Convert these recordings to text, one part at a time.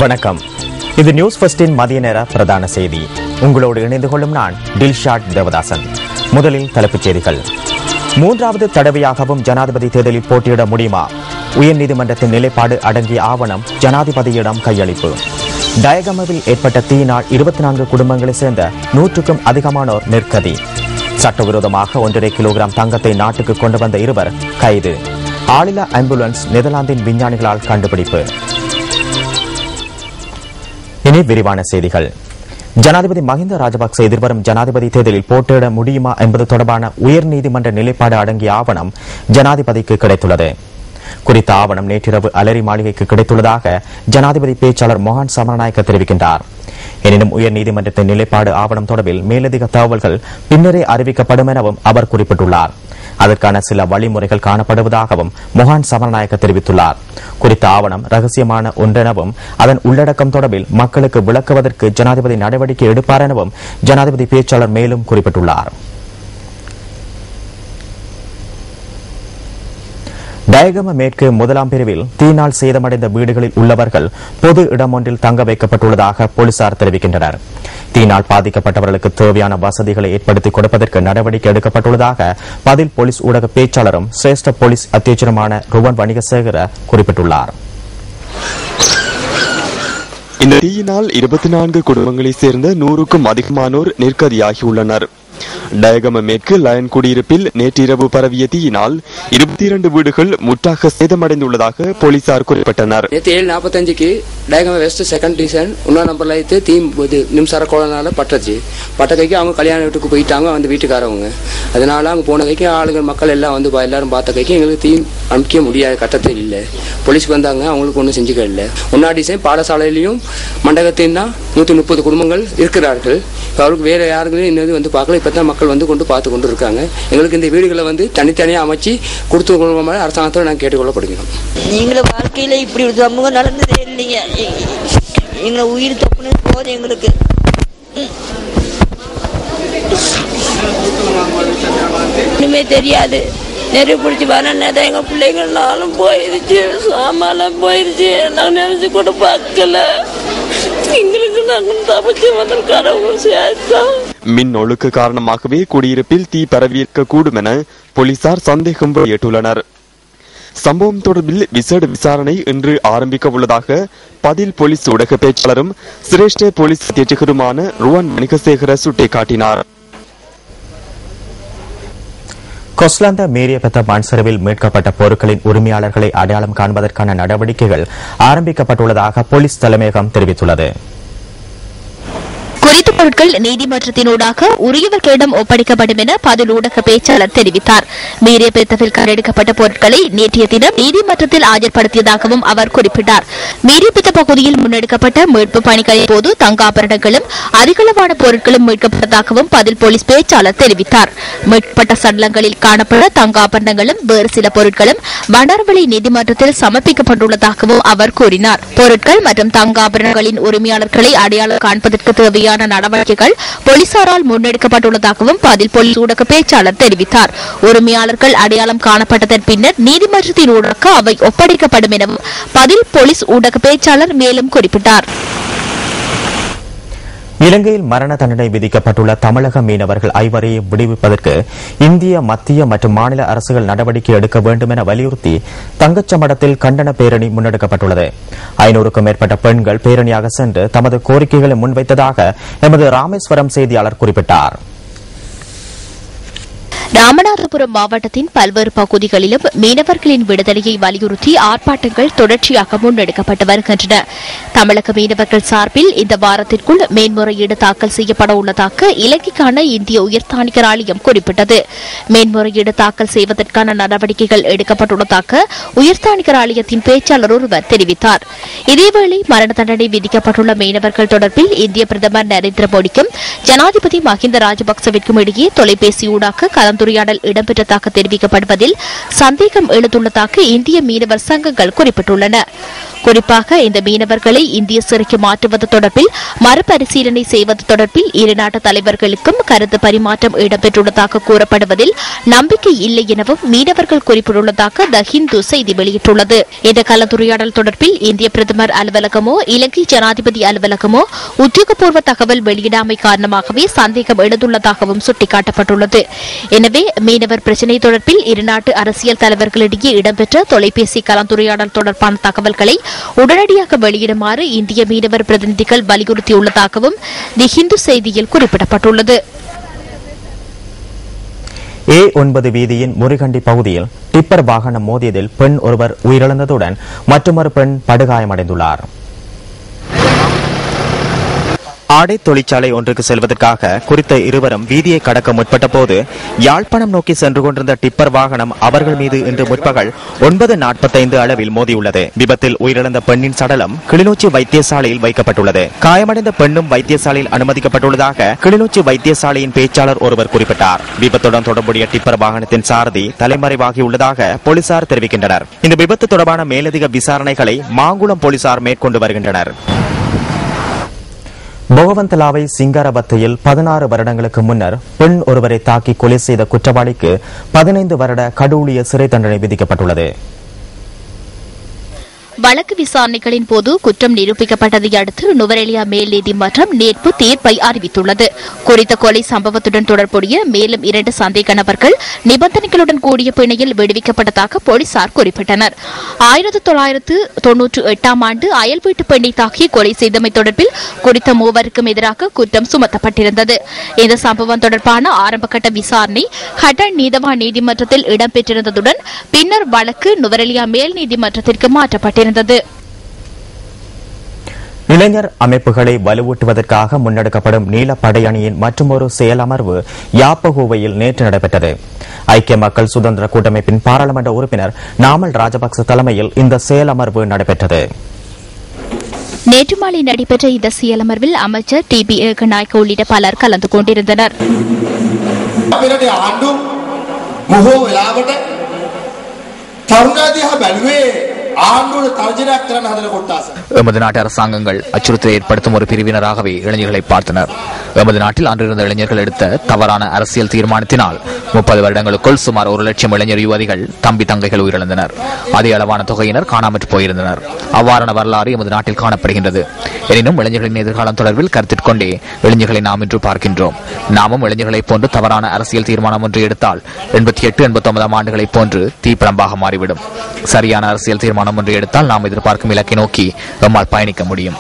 வணக்கம். இது நியூஸ் ஃபர்ஸ்டின் மதிய நேர பிரதான செய்தி. உங்களோடு இணைந்து கொள்ளும் நான் டில்ஷாட் தேவதாசன். முதலில் தலைப்புச் செய்திகள். 3வது தடவையாகவும் ஜனாதிபதி தேர்தலில் போட்டியிட முடியுமா? உயர்நீதிமன்றத்தின் நிலைப்பாடு அடங்கிய ஆவணம் ஜனாதிபதியிடம் கையளிப்பு. டயகமவில் ஏற்பட்ட தீயினால் 24 குடும்பங்களைச் சேர்ந்த 100க்கும் அதிகமானோர் நிர்கதி. சட்டவிரோதமாக 1.5 கிலோகிராம் தங்கத்தை நாட்டுக்கு கொண்டு வந்த 2 கைது. ஆளில்லா ஆம்புலன்ஸ் நெதர்லாந்தின் விஞ்ஞானிகளால் கண்டுபிடிப்பு. இனி விரிவான செய்திகள். ஜனாதிபதி மஹிந்த ராஜபக்சே எதிர்வரும் ஜனாதிபதி தேர்தலில் போட்டியிட முடியுமா என்பது தொடர்பான உயர்நீதிமன்ற நிலைப்பாடு அடங்கிய ஆவணம் ஜனாதிபதிக்கு கிடைத்துள்ளது. குறித்த ஆவணம் நேற்றிரவு அலரி மாளிகைக்கு கிடைத்துள்ளதாக ஜனாதிபதி பேச்சாளர் மோகன் சமரநாயக்க தெரிவிக்கின்றார். எனினும் உயர்நீதிமன்றத்தின் நிலைப்பாடு ஆவணம் தொடர்பில் மேலதிக தகவல்கள் பின்னரே அறிவிக்கப்படும் எனவும் அவர் குறிப்பிட்டுள்ளார். அதற்கான சில வழிமுறைகள் காணப்படுவதாகவும் மோகன் சமரநாயக்க தெரிவித்துள்ளார். குறித்த ஆவணம் ரகசியமான ஒன்றெனவும் அதன் உள்ளடக்கம் தொடர்பில் மக்களுக்கு விளக்குவதற்கு ஜனாதிபதி நடவடிக்கை எடுப்பார் எனவும் ஜனாதிபதி பேச்சாளர் மேலும் குறிப்பிட்டுள்ளார். டயகம மேற்கு 1ஆம் பிரிவில் தீயினால் சேதமடைந்த வீடுகளில் உள்ளவர்கள் பொது இடம் ஒன்றில் தங்க வைக்கப்பட்டுள்ளதாக போலீசார் தெரிவிக்கின்றனர். தீயினால் பாதிக்கப்பட்டவர்களுக்கு தேவையான வசதிகளை ஏற்படுத்திக் கொடுப்பதற்கு நடவடிக்கை எடுக்கப்பட்டுள்ளதாக பதில் போலீஸ் ஊடக பேச்சாளரும் சிரேஷ்ட போலீஸ் அத்தியட்சருமான ருவன் வணிகசேகர குறிப்பிட்டுள்ளார். இந்த தீயினால் 24 குடும்பங்களைச் சேர்ந்த 100க்கும் அதிகமானோர் நிர்கதியாகியுள்ளனர். டயகம மேற்கு லயன் குடியிருப்பில் நேற்றிரவு பரவிய தீயினால் 22 வீடுகள் முற்றாக சேதமடைந்துள்ளதாக போலீசார் குறிப்பிட்டனர். 7:45க்கு டயகம வெஸ்ட் செகண்ட் டிவிஷன் 1 நம்பர்ல தீ நிமிஷர கோலனால பட்டகைக்கு அவங்க கல்யாண வீட்டுக்கு போயிட்டாங்க அந்த வீட்டுக்காரவங்க. அதனால அவங்க போன கைக்கு ஆளுகள் மக்கள் எல்லாம் வந்து எல்லாரும் பார்த்த கைக்கு எங்களுக்கு தீ அமுக்க முடியாத கட்டத்தில் இல்லை. போலீஸ்க்கு வந்தாங்க, அவங்களுக்கு ஒன்றும் செஞ்சுக்க இல்லை. 1 டிசைன் பாடசாலையிலையும் மண்டகத்தையும் தான் 130 குடும்பங்கள் இருக்கிறார்கள். அவருக்கு வேற யாருக்கும் இன்னது வந்து பார்க்கல. இப்பதான் மக்கள் வந்து கொண்டு பார்த்து கொண்டு இருக்காங்க. எங்களுக்கு இந்த வீடுகளை வந்து தனித்தனியாக அமைச்சு கொடுத்து கொள்ளுமாறு அரசாங்கத்தோடு நாங்கள் கேட்டுக்கொள்ளப்படுகிறோம். நீங்களும் வாழ்க்கையில இப்படி ஒரு சமூகம் நடந்ததே இல்லைங்க. எங்களை உயிர் தப்புன்னு போதும் எங்களுக்கு. ஒண்ணுமே தெரியாது. நெருப்பு பிடிச்சி வர நேரம் எங்க பிள்ளைங்களாலும் போயிருச்சு, சாமான்லாம் போயிருச்சு. நாங்கள் நினைச்சு கூட பார்க்கல. எங்களுக்கு நாங்கள் தப்பிச்சு வந்திருக்காரவங்க. மின் ஒழுக்கு காரணமாகவே குடியிருப்பில் தீ பரவியிருக்க கூடும் என போலீசார் சந்தேகம் வெளியிட்டுள்ளனர். சம்பவம் தொடர்பில் விசேட விசாரணை இன்று ஆரம்பிக்க உள்ளதாக பதில் போலீஸ் ஊடக பேச்சாளரும் சிரேஷ்ட போலீஸ் அத்தியட்சகருமான ருவன் வணிகசேகர சுட்டிக்காட்டினார். கொஸ்லாந்த மேரியபெத்த மண்சரிவில் மீட்கப்பட்ட பொருட்களின் உரிமையாளர்களை அடையாளம் காண்பதற்கான நடவடிக்கைகள் ஆரம்பிக்கப்பட்டுள்ளதாக போலீஸ் தலைமையகம் தெரிவித்துள்ளது. குறித்த பொருட்கள் நீதிமன்றத்தினூடாக உரியவர்களிடம் ஒப்படைக்கப்படும் என பதில் ஊடக பேச்சாளர் தெரிவித்தார். மீரியபெத்தவில் கண்டெடுக்கப்பட்ட பொருட்களை நேற்றைய தினம் நீதிமன்றத்தில் ஆஜர்படுத்தியதாகவும் அவர் குறிப்பிட்டார். மீரியபெத்த பகுதியில் முன்னெடுக்கப்பட்ட மீட்பு பணிகளின் போது தங்க ஆபரணங்களும் அதிகளவான பொருட்களும் மீட்கப்பட்டதாகவும் பதில் போலீஸ் பேச்சாளர் தெரிவித்தார். மீட்கப்பட்ட சடலங்களில் காணப்பட தங்க ஆபரணங்களும் வேறு சில பொருட்களும் வண்டாரவளை நீதிமன்றத்தில் சமர்ப்பிக்கப்பட்டுள்ளதாகவும் அவர் கூறினார். பொருட்கள் மற்றும் தங்க ஆபரணங்களின் உரிமையாளர்களை அடையாளம் காண்பதற்கு தேவையான நடவடிக்கைகள் போலீசாரால் முன்னெடுக்கப்பட்டுள்ளதாகவும் பதில் போலீஸ் ஊடக பேச்சாளர் தெரிவித்தார். உரிமையாளர்கள் அடையாளம் காணப்பட்டதன் பின்னர் நீதிமன்றத்தின் ஊடாக அவை ஒப்படைக்கப்படும் எனவும் பதில் போலீஸ் ஊடக பேச்சாளர் மேலும் குறிப்பிட்டார். இலங்கையில் மரண தண்டனை விதிக்கப்பட்டுள்ள தமிழக மீனவர்கள் 5 விடுவிப்பதற்கு இந்திய, மத்திய மற்றும் மாநில அரசுகள் நடவடிக்கை எடுக்க வேண்டும் என வலியுறுத்தி தங்கச்சமடத்தில் கண்டன பேரணி முன்னெடுக்கப்பட்டுள்ளது. 500க்கும் மேற்பட்ட பெண்கள் பேரணியாக சென்று தமது கோரிக்கைகளை முன்வைத்ததாக எமது ராமேஸ்வரம் செய்தியாளர் குறிப்பிட்டார். ராமநாதபுரம் மாவட்டத்தின் பல்வேறு பகுதிகளிலும் மீனவர்களின் விடுதலையை வலியுறுத்தி ஆர்ப்பாட்டங்கள் தொடர்ச்சியாக முன்னெடுக்கப்பட்டு வருகின்றன. தமிழக மீனவர்கள் சார்பில் இந்த வாரத்திற்குள் மேன்முறையீடு தாக்கல் செய்யப்பட உள்ளதாக இலங்கைக்கான இந்திய உயர்ஸ்தானிகர் ஆலயம் குறிப்பிட்டது. மேன்முறையீடு தாக்கல் செய்வதற்கான நடவடிக்கைகள் எடுக்கப்பட்டுள்ளதாக உயர்ஸ்தானிகர் ஆலயத்தின் பேச்சாளர் ஒருவர் தெரிவித்தார். இதேவேளை மரண தண்டனை விதிக்கப்பட்டுள்ள மீனவர்கள் தொடர்பில் இந்திய பிரதமர் நரேந்திர மோடிக்கும் ஜனாதிபதி மஹிந்த ராஜபக்சவிற்கும் இடையே தொலைபேசியூடாக கலந்துரையாடல் இடம்பெற்றதாக தெரிவிக்கப்படுவதில் சந்தேகம் எழுந்துள்ளதாக இந்திய மீனவர் சங்கங்கள் குறிப்பிட்டுள்ளன. குறிப்பாக இந்த மீனவர்களை இந்திய சிறைக்கு மாற்றுவது தொடர்பில் மறுபரிசீலனை செய்வது தொடர்பில் இரு நாட்டு தலைவர்களுக்கும் கருத்து பரிமாற்றம் இடம்பெற்றுள்ளதாக கூறப்படுவதில் நம்பிக்கை இல்லை எனவும் மீனவர்கள் குறிப்பிட்டுள்ளதாக த ஹிந்து செய்தி வெளியிட்டுள்ளது. இந்த கலந்துரையாடல் தொடர்பில் இந்திய பிரதமர் அலுவலகமோ இலங்கை ஜனாதிபதி அலுவலகமோ உத்தியோகபூர்வ தகவல் வெளியிடாமை காரணமாகவே சந்தேகம் எழுந்துள்ளதாகவும் சுட்டிக்காட்டப்பட்டுள்ளது. எனவே மீனவர் பிரச்சினை தொடர்பில் இருநாட்டு அரசியல் தலைவர்களிடையே இடம்பெற்ற தொலைபேசி கலந்துரையாடல் தொடர்பான தகவல்களை உடனடியாக வெளியிடுமாறு இந்திய மீனவர் பிரதிநிதிகள் வலியுறுத்தியுள்ளதாகவும் தி ஹிந்து செய்தியில் குறிப்பிடப்பட்டுள்ளது. A9 வீதியின் முருகண்டி பகுதியில் டிப்பர் வாகனம் மோதியதில் பெண் ஒருவர் உயிரிழந்ததுடன் மற்றொரு பெண் படுகாயமடைந்துள்ளார். ஆடை தொழிற்சாலை ஒன்றுக்கு செல்வதற்காக குறித்த இருவரும் வீதியை கடக்க முற்பட்ட போது யாழ்ப்பாணம் நோக்கி சென்று கொண்டிருந்த டிப்பர் வாகனம் அவர்கள் மீது இன்று முற்பகல் 9:45 அளவில் மோதியுள்ளது. விபத்தில் உயிரிழந்த பெண்ணின் சடலம் கிளிநொச்சி வைத்தியசாலையில் வைக்கப்பட்டுள்ளது. காயமடைந்த பெண்ணும் வைத்தியசாலையில் அனுமதிக்கப்பட்டுள்ளதாக கிளிநொச்சி வைத்தியசாலையின் பேச்சாளர் ஒருவர் குறிப்பிட்டார். விபத்துடன் தொடர்புடைய டிப்பர் வாகனத்தின் சாரதி தலைமறைவாகியுள்ளதாக போலீசார் தெரிவிக்கின்றனர். இந்த விபத்து தொடர்பான மேலதிக விசாரணைகளை மாங்குளம் போலீசார் மேற்கொண்டு வருகின்றனர். போகவந்தலாவை சிங்காரபத்தையில் 16 வருடங்களுக்கு முன்னர் பெண் ஒருவரை தாக்கி கொலை செய்த குற்றவாளிக்கு 15 வருட கடூழிய சிறை தண்டனை விதிக்கப்பட்டுள்ளது. வழக்கு விசாரணைகளின் போது குற்றம் நிரூபிக்கப்பட்டதை அடுத்து நுவரெலியா மேல் நீதிமன்றம் நேற்று தீர்ப்பை அறிவித்துள்ளது. குறித்த கொலை சம்பவத்துடன் தொடர்புடைய மேலும் 2 சந்தேக நபர்கள் நிபந்தனைகளுடன் கூடிய பிணையில் விடுவிக்கப்பட்டதாக போலீசார் குறிப்பிட்டனர். 1998 ஆண்டு அயல் வீட்டு பெண்ணை தாக்கி கொலை செய்தமை தொடர்பில் குறித்த மூவருக்கும் எதிராக குற்றம் சுமத்தப்பட்டிருந்தது. இந்த சம்பவம் தொடர்பான ஆரம்பகட்ட விசாரணை ஹட்டன் நீதவான் நீதிமன்றத்தில் இடம்பெற்றிருந்ததுடன் பின்னர் வழக்கு நுவரெலியா மேல் நீதிமன்றத்திற்கு மாற்றப்பட்டிருந்தது. இளைஞர் அமைப்புகளை வலுவூட்டுவதற்காக முன்னெடுக்கப்படும் நீலப்படை அணியின் மற்றொரு செயலமர்வு யாப்பகோவையில் நேற்று நடைபெற்றது. ஐக்கிய மக்கள் சுதந்திர கூட்டமைப்பின் பாராளுமன்ற உறுப்பினர் நாமல் ராஜபக்ச தலைமையில் இந்த செயலமர்வு நடைபெற்றது. நேற்று மாலை நடைபெற்ற இந்த செயலமர்வில் அமைச்சர் டி பி ஏகநாயக்க உள்ளிட்ட பலர் கலந்து கொண்டிருந்தனர். எமது நாட்டு அரசாங்கங்கள் அச்சுறுத்தலை ஏற்படுத்தும் ஒரு பிரிவினராகவே இளைஞர்களை பார்த்தனர். எமது நாட்டில் அன்றிருந்த இளைஞர்கள் எடுத்த தவறான அரசியல் தீர்மானத்தினால் 30 வருடங்களுக்குள் சுமார் 1 லட்சம் இளைஞர் யுவதிகள் தம்பி தங்கைகள் உயிரிழந்தனர். அதே அளவான தொகையினர் காணாமற் போயிருந்தனர். அவ்வாறான வரலாறு எமது நாட்டில் காணப்படுகின்றது. எனினும் இளைஞர்களின் எதிர்காலம் தொடர்பில் கருத்திற்கொண்டே இளைஞர்களை நாம் இன்று பார்க்கின்றோம். நாமும் இளைஞர்களைப் போன்று தவறான அரசியல் தீர்மானம் ஒன்று எடுத்தால் 88-89 ஆண்டுகளைப் போன்று தீப்பிழம்பாக மாறிவிடும். சரியான அரசியல் தீர்மானம் ஒன்று எடுத்தால் நாம் எதிர்பார்க்கும் இலக்கை நோக்கி நம்மால் பயணிக்க முடியும்.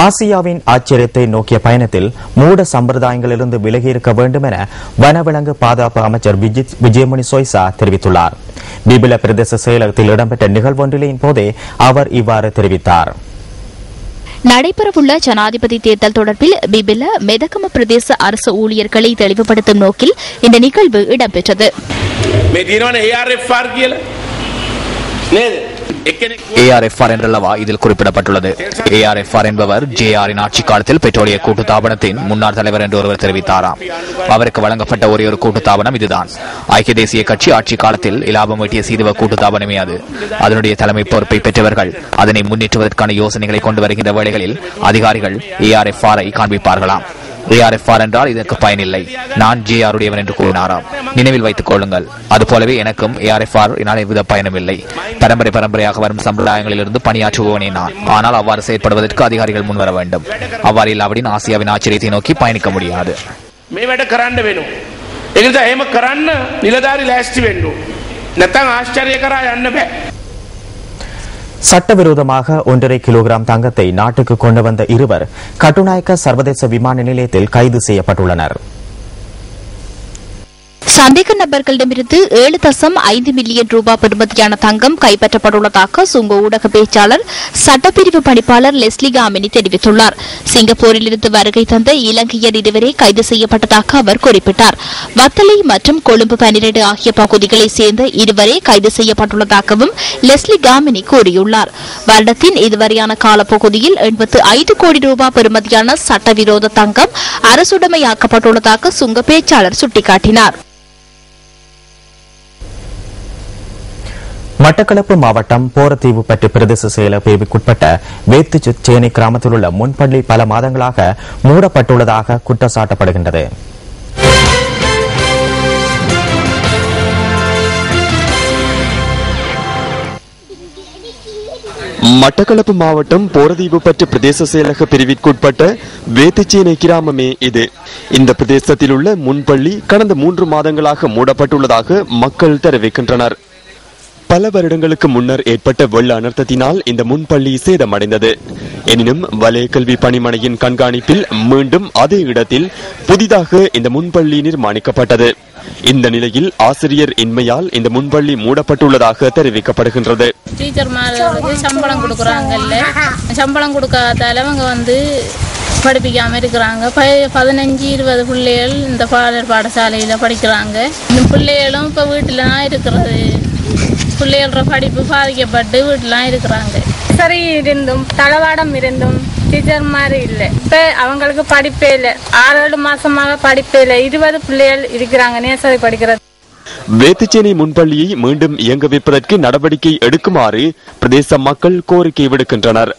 ஆசியாவின் ஆச்சரியத்தை நோக்கிய பயணத்தில் மூட சம்பிரதாயங்களிலிருந்து விலகியிருக்க வேண்டும் என வனவிலங்கு பாதுகாப்பு அமைச்சர் விஜயமணி சொய்சா தெரிவித்துள்ளார். பிபில பிரதேச செயலகத்தில் இடம்பெற்ற நிகழ்வொன்றின் போதே அவர் இவ்வாறு தெரிவித்தார். நடைபெறவுள்ள ஜனாதிபதி தேர்தல் தொடர்பில் பிபில மெதகம பிரதேச அரசு ஊழியர்களை தெளிவுபடுத்தும் நோக்கில் இந்த நிகழ்வு இடம்பெற்றது. ARFR என்றல்லவா இதில் குறிப்பிடப்பட்டுள்ளது. ARFR என்பவர் JRஇன் ஆட்சி காலத்தில் பெட்ரோலிய கூட்டுத்தாபனத்தின் முன்னாள் தலைவர் என்று ஒருவர் தெரிவித்தாராம். அவருக்கு வழங்கப்பட்ட ஒரே ஒரு கூட்டுத்தாபனம் இதுதான். ஐக்கிய தேசிய கட்சி ஆட்சி காலத்தில் இலாபம் ஈட்டிய சீதுவ கூட்டுத்தாபனமே அது. அதனுடைய தலைமை பொறுப்பை பெற்றவர்கள் அதனை முன்னேற்றுவதற்கான யோசனைகளை கொண்டு வருகின்ற வேளைகளில் அதிகாரிகள் ARFR-ஐ காண்பிப்பார்களாம். ARFR என்றால் இதற்கு பயனில்லை, நான் JRுடையவன் என்று கூறினாராம். நினைவில் வைத்துக் கொள்ளுங்கள். அதுபோலவே எனக்கும் ARFR எவ்வித பயனும் இல்லை. பரம்பரையாக வரும் சம்பிரதாயங்களிலிருந்து பணியாற்றுபவனே நான். ஆனால் அவ்வாறு செயற்படுவதற்கு அதிகாரிகள் முன்வர வேண்டும். அவ்வாறு இல்லாவிடின் ஆசியாவின் ஆச்சரியத்தை நோக்கி பயணிக்க முடியாது. சட்டவிரோதமாக 1.5 கிலோகிராம் தங்கத்தை நாட்டுக்கு கொண்டு வந்த இருவர் கட்டுநாயக்க சர்வதேச விமான நிலையத்தில் கைது செய்யப்பட்டுள்ளனர். சந்தேக நபர்களிடமிருந்து 7.5 மில்லியன் ரூபாய் பெறுமதியான தங்கம் கைப்பற்றப்பட்டுள்ளதாக சுங்க ஊடக பேச்சாளர் சட்டப்பிரிவு பணிப்பாளர் லெஸ்லி காமினி தெரிவித்துள்ளார். சிங்கப்பூரிலிருந்து வருகை தந்த இலங்கையர் இருவரே கைது செய்யப்பட்டதாக அவர் குறிப்பிட்டார். வத்தளை மற்றும் கொழும்பு 12 ஆகிய பகுதிகளைச் சேர்ந்த இருவரே கைது செய்யப்பட்டுள்ளதாகவும் லெஸ்லி காமினி கூறியுள்ளார். வருடத்தின் இதுவரையான காலப்பகுதியில் 85 கோடி ரூபாய் பெறுமதியான சட்டவிரோத தங்கம் அரசுடைமையாக்கப்பட்டுள்ளதாக சுங்க பேச்சாளர் சுட்டிக்காட்டினார். மட்டக்களப்பு மாவட்டம் போரத்தீவு பற்று பிரதேச செயலர் பிரிவுக்குட்பட்ட வேத்துச்சேனை கிராமத்தில் உள்ள முன்பள்ளி பல மாதங்களாக மூடப்பட்டுள்ளதாக குற்றம் சாட்டப்படுகின்றது. மட்டக்களப்பு மாவட்டம் போரதீவு பற்று பிரதேச செயலக பிரிவிற்குட்பட்ட வேத்துச்சேனை கிராமமே இது. இந்த பிரதேசத்தில் உள்ள முன்பள்ளி கடந்த 3 மாதங்களாக மூடப்பட்டுள்ளதாக மக்கள் தெரிவிக்கின்றனர். பல வருடங்களுக்கு முன்னர் ஏற்பட்ட வெள்ள அனர்த்தத்தினால் இந்த முன்பள்ளி சேதமடைந்தது. எனினும் வலய கல்வி பணிமனையின் கண்காணிப்பில் மீண்டும் அதே இடத்தில் புதிதாக இந்த முன்பள்ளி நிர்மாணிக்கப்பட்டது. இந்த நிலையில் ஆசிரியர் இன்மையால் இந்த முன்பள்ளி மூடப்பட்டுள்ளதாக தெரிவிக்கப்படுகின்றது. டீச்சர்மார்களுக்கு சம்பளம் கொடுக்குறாங்கல்ல, சம்பளம் கொடுக்காதால அவங்க படிப்பிக்காம இருக்கிறாங்க. 15-20 பிள்ளைகள் இந்த பாடசாலையில படிக்கிறாங்க. இந்த பிள்ளைகளும் இப்ப வீட்டுல தான் இருக்கிறது. பிள்ளைகள படிப்பு பாதிக்கப்பட்டு வீட்டுலாம் இருக்கிறாங்க. சரி இருந்தும் தளவாடம் இருந்தும் டீச்சர் மாதிரி இல்லை. இப்ப அவங்களுக்கு படிப்பே இல்லை. 6-7 மாசமாக படிப்பே இல்லை. 20 பிள்ளைகள் இருக்கிறாங்க நேசரி படிக்கிறது. வேத்துச்சேனை முன்பள்ளியை மீண்டும் இயங்க வைப்பதற்கு நடவடிக்கை எடுக்குமாறு பிரதேச மக்கள் கோரிக்கை விடுக்கின்றனர்.